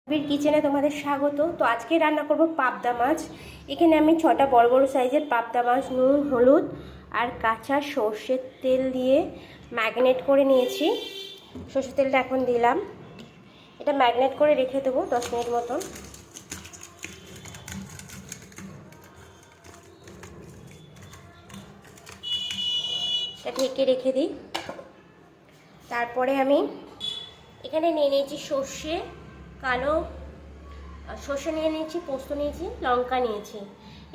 বীর কিচেনে তোমাদের স্বাগত। তো আজকে রান্না করব পাবদা মাছ। এখানে আমি 6টা বড় বড় সাইজের পাবদা মাছ নুন হলুদ আর কাঁচা সর্ষের তেল দিয়ে ম্যারিনেট করে নিয়েছি। সর্ষের তেলটা এখন দিলাম, এটা ম্যারিনেট করে রেখে দেবো 10 মিনিট মতন। এটা ঢেকে রেখে দিই। তারপরে আমি এখানে নিয়ে নিয়েছি সর্ষে, কালো সর্ষে নিয়ে নিয়েছি, পোস্ত নিয়েছি, লঙ্কা নিয়েছি।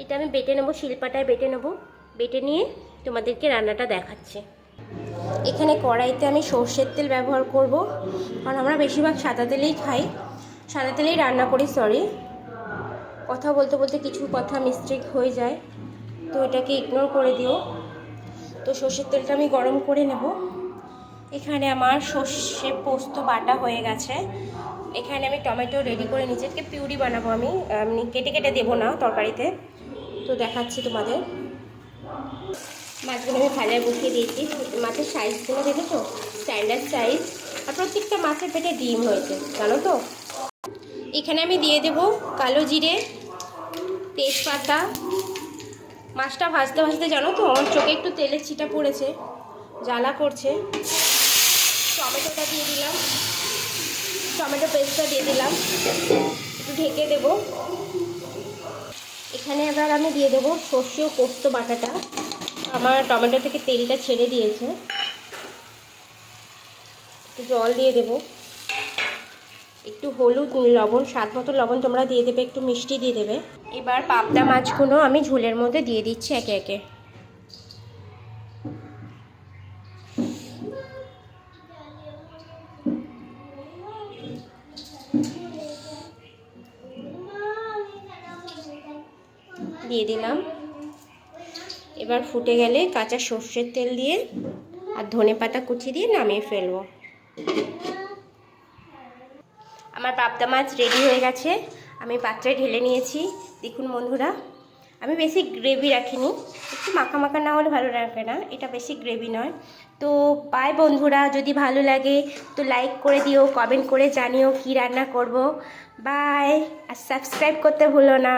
এটা আমি বেটে নেবো, শিলপাটায় বেটে নেবো। বেটে নিয়ে তোমাদেরকে রান্নাটা দেখাচ্ছি। এখানে কড়াইতে আমি সর্ষের তেল ব্যবহার করব, কারণ আমরা বেশিরভাগ সাদা তেলেই খাই, সাদা তেলেই রান্না করি। কথা বলতে বলতে কিছু কথা মিস্টেক হয়ে যায়, তো এটাকে ইগনোর করে দিও। তো সর্ষের তেলটা আমি গরম করে নেব। এখানে আমার সর্ষে পোস্ত বাটা হয়ে গেছে। এখানে আমি টমেটো রেডি করে নিয়েছি, আজকে পিউরি বানাবো আমি, কেটে কেটে দেবো না তরকারিতে। তো দেখাচ্ছি তোমাদের। মাছগুলো আমি ভাজায় বসিয়ে দিয়েছি। মাছের সাইজগুলো দেখেছো, স্ট্যান্ডার্ড সাইজ। আর প্রত্যেকটা মাছের পেটে ডিম হয়েছে, জানো তো। এখানে আমি দিয়ে দেব কালো জিরে, তেজপাতা। মাছটা ভাজতে ভাজতে জানো তো আমার চোখে একটু তেলের ছিটা পড়েছে, জ্বালা করছে। টমেটোটা দিয়ে দিলাম, টমেটো পেস্টটা দিয়ে দিলাম, একটু ঢেকে দেবো। এখানে এবার আমি দিয়ে দেবো সর্ষে ও পোস্ত বাটাটা। আমার টমেটো থেকে তেলটা ছেড়ে দিয়েছে। একটু জল দিয়ে দেবো, একটু হলুদ লবণ, স্বাদ মতো লবণ তোমরা দিয়ে দেবে, একটু মিষ্টি দিয়ে দেবে। এবার পাবদা মাছগুলো আমি ঝোলের মধ্যে দিয়ে দিচ্ছি একে একে। দিয়ে দিলাম। এবার ফুটে গেলে কাঁচা সর্ষের তেল দিয়ে আর ধনেপাতা কুচি দিয়ে নামিয়ে ফেলবো। আমার পাবদা মাছ রেডি হয়ে গেছে, আমি পাত্রে ঢেলে নিয়েছি। দেখুন বন্ধুরা, আমি বেশি গ্রেভি রাখিনি, একটু মাখা মাখা না হলে ভালো লাগে না, এটা বেশি গ্রেভি নয়। তো বাই বন্ধুরা, যদি ভালো লাগে তো লাইক করে দিও, কমেন্ট করে জানিও কি রান্না করব। বাই, আর সাবস্ক্রাইব করতে ভুলো না।